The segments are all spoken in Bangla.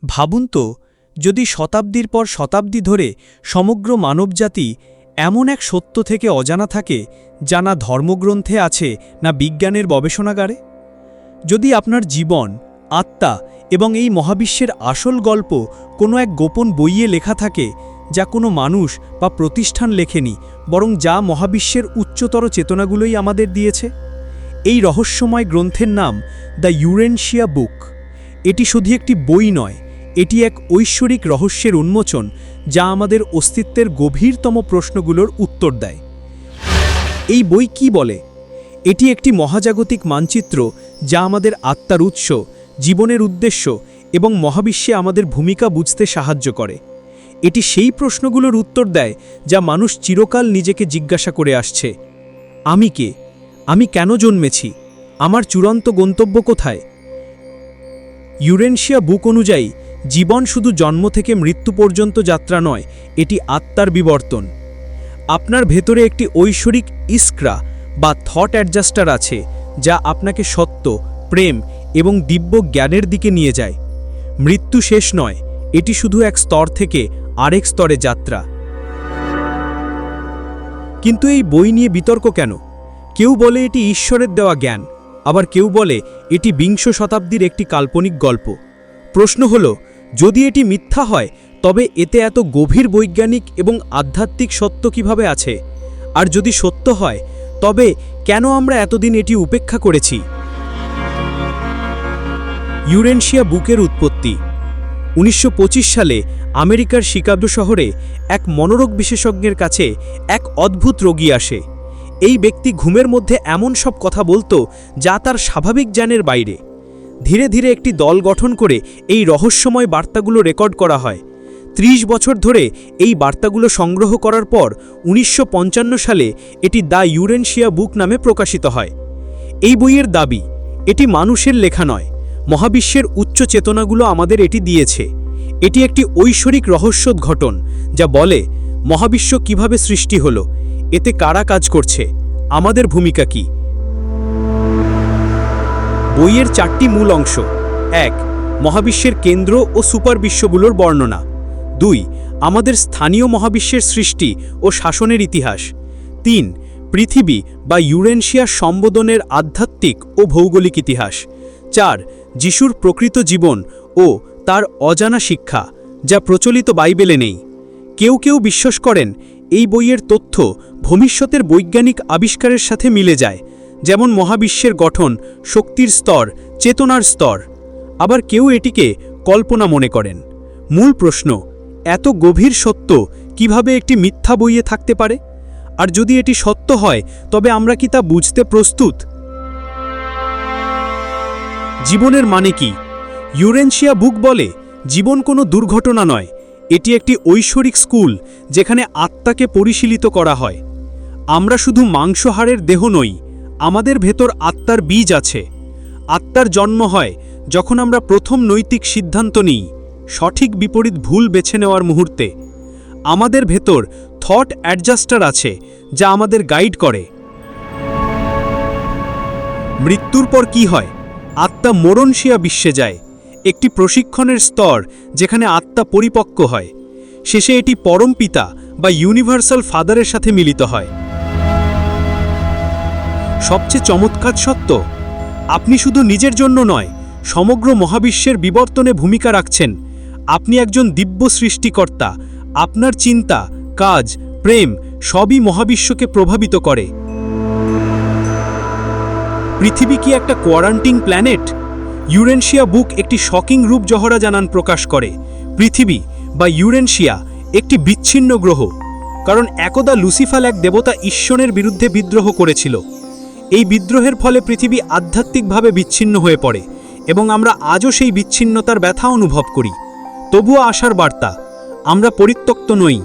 ভাবুন তো, যদি শতাব্দীর পর শতাব্দী ধরে সমগ্র মানবজাতি এমন এক সত্য থেকে অজানা থাকে, যা না ধর্মগ্রন্থে আছে না বিজ্ঞানের গবেষণাগারে। যদি আপনার জীবন, আত্মা এবং এই মহাবিশ্বের আসল গল্প কোনো এক গোপন বইয়ে লেখা থাকে, যা কোনো মানুষ বা প্রতিষ্ঠান লেখেনি, বরং যা মহাবিশ্বের উচ্চতর চেতনাগুলোই আমাদের দিয়েছে। এই রহস্যময় গ্রন্থের নাম দ্য ইউরেনশিয়া বুক। এটি শুধু একটি বই নয়, এটি এক ঐশ্বরিক রহস্যের উন্মোচন, যা আমাদের অস্তিত্বের গভীরতম প্রশ্নগুলোর উত্তর দেয়। এই বই কি বলে? এটি একটি মহাজাগতিক মানচিত্র, যা আমাদের আত্মার উৎস, জীবনের উদ্দেশ্য এবং মহাবিশ্বে আমাদের ভূমিকা বুঝতে সাহায্য করে। এটি সেই প্রশ্নগুলোর উত্তর দেয় যা মানুষ চিরকাল নিজেকে জিজ্ঞাসা করে আসছে। আমি কে? আমি কেন জন্মেছি? আমার চূড়ান্ত গন্তব্য কোথায়? ইউরেনশিয়া বুক অনুযায়ী জীবন শুধু জন্ম থেকে মৃত্যু পর্যন্ত যাত্রা নয়, এটি আত্মার বিবর্তন। আপনার ভেতরে একটি ঐশ্বরিক ইস্ক্রা বা থট অ্যাডজাস্টার আছে, যা আপনাকে সত্য, প্রেম এবং দিব্য জ্ঞানের দিকে নিয়ে যায়। মৃত্যু শেষ নয়, এটি শুধু এক স্তর থেকে আরেক স্তরে যাত্রা। কিন্তু এই বই নিয়ে বিতর্ক কেন? কেউ বলে এটি ঈশ্বরের দেওয়া জ্ঞান, আবার কেউ বলে এটি বিংশ শতাব্দীর একটি কাল্পনিক গল্প। প্রশ্ন হল, যদি এটি মিথ্যা হয়, তবে এতে এত গভীর বৈজ্ঞানিক এবং আধ্যাত্মিক সত্য কিভাবে আছে? আর যদি সত্য হয়, তবে কেন আমরা এতদিন এটি উপেক্ষা করেছি? ইউরেনশিয়া বুকের উৎপত্তি 1925 সালে আমেরিকার শিকাগো শহরে এক মনোরোগ বিশেষজ্ঞের কাছে এক অদ্ভুত রোগী আসে। এই ব্যক্তি ঘুমের মধ্যে এমন সব কথা বলতো, যা তার স্বাভাবিক জ্ঞানের বাইরে। ধীরে ধীরে একটি দল গঠন করে এই রহস্যময় বার্তাগুলো রেকর্ড করা হয়। 30 বছর ধরে এই বার্তাগুলো সংগ্রহ করার পর 1955 সালে এটি দ্য ইউরেনশিয়া বুক নামে প্রকাশিত হয়। এই বইয়ের দাবি, এটি মানুষের লেখা নয়, মহাবিশ্বের উচ্চ চেতনাগুলো আমাদের এটি দিয়েছে। এটি একটি ঐশ্বরিক রহস্যোদ্ঘটন, যা বলে মহাবিশ্ব কিভাবে সৃষ্টি হলো, এতে কারা কাজ করছে, আমাদের ভূমিকা কি। বইয়ের 4টি মূল অংশ। 1. মহাবিশ্বের কেন্দ্র ও সুপার বিশ্বগুলোর বর্ণনা। 2. আমাদের স্থানীয় মহাবিশ্বের সৃষ্টি ও শাসনের ইতিহাস। 3. পৃথিবী বা ইউরেনশিয়া সম্বোধনের আধ্যাত্মিক ও ভৌগোলিক ইতিহাস। 4. যিশুর প্রকৃত জীবন ও তার অজানা শিক্ষা, যা প্রচলিত বাইবেলে নেই। কেউ কেউ বিশ্বাস করেন এই বইয়ের তথ্য ভবিষ্যতের বৈজ্ঞানিক আবিষ্কারের সাথে মিলে যায়, যেমন মহাবিশ্বের গঠন, শক্তির স্তর, চেতনার স্তর। আবার কেউ এটিকে কল্পনা মনে করেন। মূল প্রশ্ন, এত গভীর সত্য কিভাবে একটি মিথ্যা বইয়ে থাকতে পারে? আর যদি এটি সত্য হয়, তবে আমরা কি তা বুঝতে প্রস্তুত? জীবনের মানে কি? ইউরেনশিয়া বুক বলে, জীবন কোনো দুর্ঘটনা নয়, এটি একটি ঐশ্বরিক স্কুল, যেখানে আত্মাকে পরিশীলিত করা হয়। আমরা শুধু মাংসহাড়ের দেহ নই, আমাদের ভেতর আত্মার বীজ আছে। আত্মার জন্ম হয় যখন আমরা প্রথম নৈতিক সিদ্ধান্ত নিই, সঠিক বিপরীত ভুল বেছে নেওয়ার মুহূর্তে। আমাদের ভেতর থট অ্যাডজাস্টার আছে, যা আমাদের গাইড করে। মৃত্যুর পর কি হয়? আত্মা মরণশিয়া বিশ্বে যায়, একটি প্রশিক্ষণের স্তর যেখানে আত্মা পরিপক্ক হয়। শেষে এটি পরম পিতা বা ইউনিভার্সাল ফাদারের সাথে মিলিত হয়। সবচেয়ে চমৎকার সত্য, আপনি শুধু নিজের জন্য নয়, সমগ্র মহাবিশ্বের বিবর্তনে ভূমিকা রাখছেন। আপনি একজন দিব্য সৃষ্টিকর্তা। আপনার চিন্তা, কাজ, প্রেম সবই মহাবিশ্বকে প্রভাবিত করে। পৃথিবী কি একটা কোয়ারান্টিন প্ল্যানেট? ইউরেনশিয়া বুক একটি শকিং রূপ জহরা জানান প্রকাশ করে। পৃথিবী বা ইউরেনশিয়া একটি বিচ্ছিন্ন গ্রহ, কারণ একদা লুসিফার এক দেবতা ঈশ্বরের বিরুদ্ধে বিদ্রোহ করেছিল। এই বিদ্রোহের ফলে পৃথিবী আধ্যাত্মিকভাবে বিচ্ছিন্ন হয়ে পড়ে এবং আমরা আজও সেই বিচ্ছিন্নতার ব্যথা অনুভব করি। তবুও আশার বার্তা, আমরা পরিত্যক্ত নই।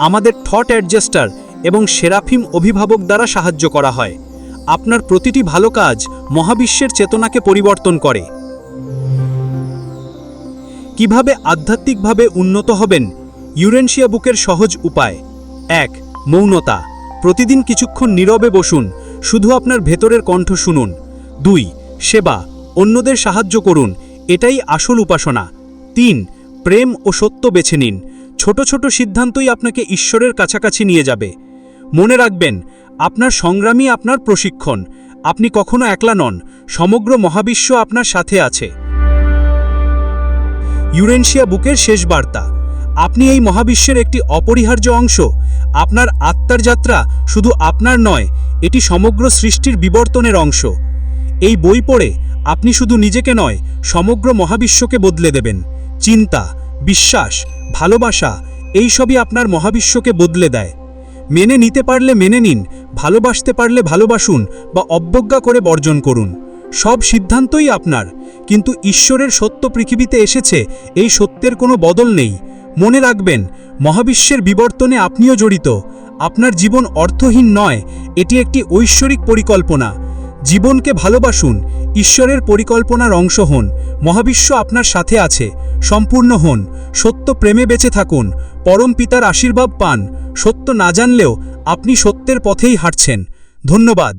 আমাদের থট অ্যাডজাস্টার এবং সেরাফিম অভিভাবক দ্বারা সাহায্য করা হয়। আপনার প্রতিটি ভালো কাজ মহাবিশ্বের চেতনাকে পরিবর্তন করে। কিভাবে আধ্যাত্মিকভাবে উন্নত হবেন? ইউরেনশিয়া বুকের সহজ উপায়। 1. মৌনতা। প্রতিদিন কিছুক্ষণ নীরবে বসুন, শুধু আপনার ভেতরের কণ্ঠ শুনুন। 2. সেবা। অন্যদের সাহায্য করুন, এটাই আসল উপাসনা। 3. প্রেম ও সত্য বেছে নিন। ছোট ছোট সিদ্ধান্তই আপনাকে ঈশ্বরের কাছাকাছি নিয়ে যাবে। মনে রাখবেন, আপনার সংগ্রামই আপনার প্রশিক্ষণ। আপনি কখনো একলা নন, সমগ্র মহাবিশ্ব আপনার সাথে আছে। ইউরেনশিয়া বুকের শেষ বার্তা। আপনি এই মহাবিশ্বের একটি অপরিহার্য অংশ। আপনার আত্মার যাত্রা শুধু আপনার নয়, এটি সমগ্র সৃষ্টির বিবর্তনের অংশ। এই বই পড়ে আপনি শুধু নিজেকে নয়, সমগ্র মহাবিশ্বকে বদলে দেবেন। চিন্তা, বিশ্বাস, ভালোবাসা, এই সবই আপনার মহাবিশ্বকে বদলে দেয়। মেনে নিতে পারলে মেনে নিন, ভালোবাসতে পারলে ভালোবাসুন, বা অবজ্ঞা করে বর্জন করুন। সব সিদ্ধান্তই আপনার, কিন্তু ঈশ্বরের সত্য পৃথিবীতে এসেছে, এই সত্যের কোনো বদল নেই। মনে রাখবেন, মহাবিশ্বের বিবর্তনে আপনিও জড়িত। আপনার জীবন অর্থহীন নয়, এটি একটি ঐশ্বরিক পরিকল্পনা। জীবনকে ভালোবাসুন, ঈশ্বরের পরিকল্পনার অংশ হন। মহাবিশ্ব আপনার সাথে আছে। সম্পূর্ণ হন, সত্য প্রেমে বেঁচে থাকুন, পরম পিতার আশীর্বাদ পান। সত্য না জানলেও আপনি সত্যের পথেই হাঁটছেন। ধন্যবাদ।